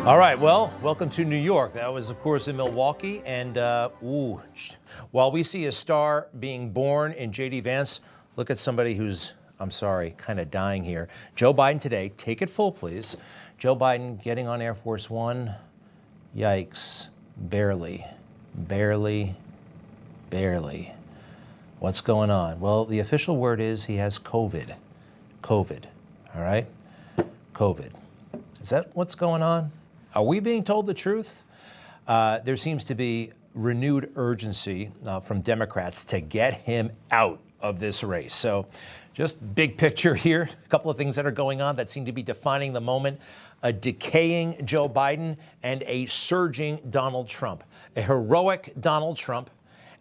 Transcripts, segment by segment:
All right, well, welcome to New York. That was, of course, in Milwaukee. And, while we see a star being born in J.D. Vance, look at somebody who's, I'm sorry, kind of dying here. Joe Biden today, take it full, please. Joe Biden getting on Air Force One. Yikes. Barely. What's going on? Well, the official word is he has COVID. COVID, all right? COVID. Is that what's going on? Are we being told the truth? There seems to be renewed urgency from Democrats to get him out of this race. So just big picture here, a couple of things that are going on that seem to be defining the moment. A decaying Joe Biden and a surging Donald Trump. A heroic Donald Trump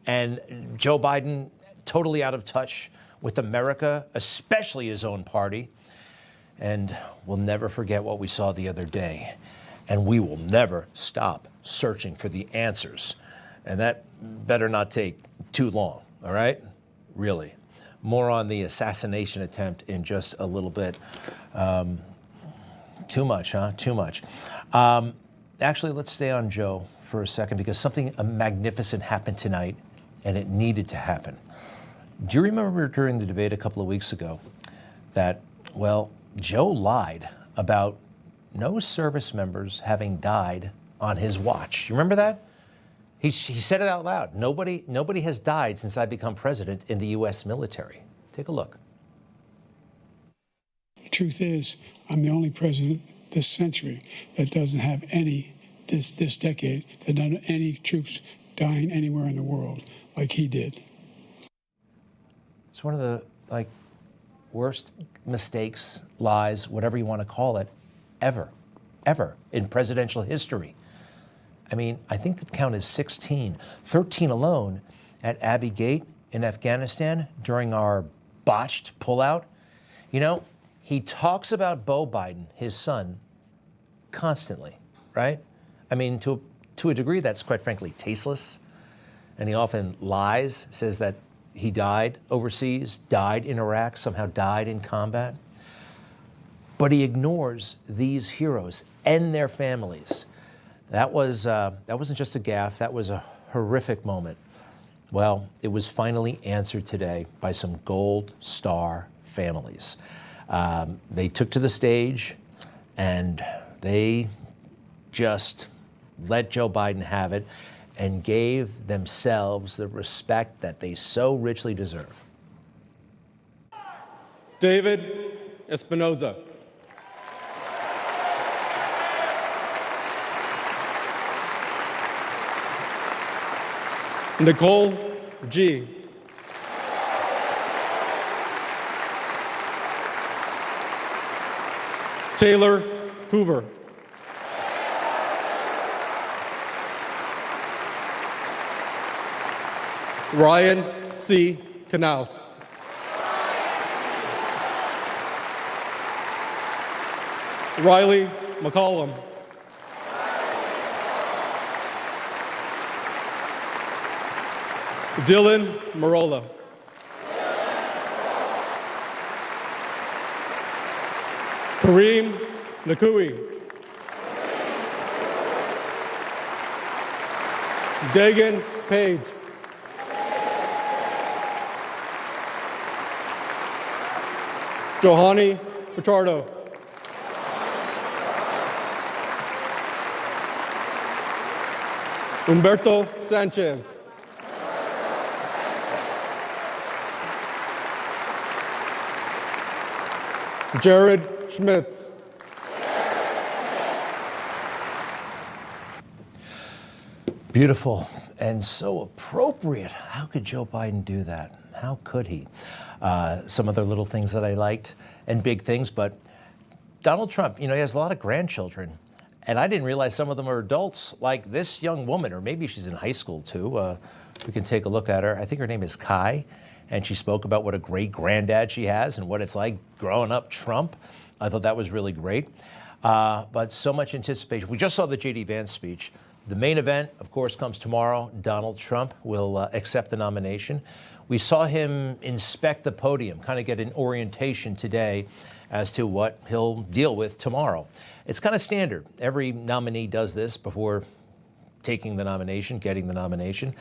and Joe Biden totally out of touch with America, especially his own party. And we'll never forget what we saw the other day. And we will never stop searching for the answers. And that better not take too long, all right? Really. More on the assassination attempt in just a little bit. Too much, huh? Too much. Actually, let's stay on Joe for a second because something magnificent happened tonight, and it needed to happen. Do you remember during the debate a couple of weeks ago that, well, Joe lied about no service members having died on his watch? You remember that? He said it out loud. Nobody has died since I become president in the U.S. military. Take a look. The truth is, I'm the only president this century that doesn't have this decade, that doesn't have any troops dying anywhere in the world like he did. It's one of the worst mistakes, lies, whatever you want to call it, ever in presidential history. I mean, I think the count is 16, 13 alone at Abbey Gate in Afghanistan during our botched pullout. You know, he talks about Beau Biden, his son, constantly, right? I mean, to a degree, that's quite frankly tasteless. And he often lies, says that he died overseas, died in Iraq, somehow died in combat. But he ignores these heroes and their families. That wasn't just a gaffe, that was a horrific moment. Well, it was finally answered today by some Gold Star families. They took to the stage and they just let Joe Biden have it and gave themselves the respect that they so richly deserve. David Espinoza. Nicole G. Taylor Hoover. Ryan C. Knaus. Riley McCollum. Dylan Marola. Kareem Nakui. Dagan Page. Johanny Pichardo. Humberto Sanchez. Jared Schmitz. Beautiful and so appropriate. How could Joe Biden do that? How could he? Some other little things that I liked and big things, but Donald Trump, you know, he has a lot of grandchildren. And I didn't realize some of them are adults, like this young woman, or maybe she's in high school too. We can take a look at her. I think her name is Kai, and she spoke about what a great granddad she has and what it's like growing up Trump. I thought that was really great. But so much anticipation. We just saw the J.D. Vance speech. The main event, of course, comes tomorrow. Donald Trump will accept the nomination. We saw him inspect the podium, kind of get an orientation today as to what he'll deal with tomorrow. It's kind of standard. Every nominee does this before taking the nomination, getting the nomination.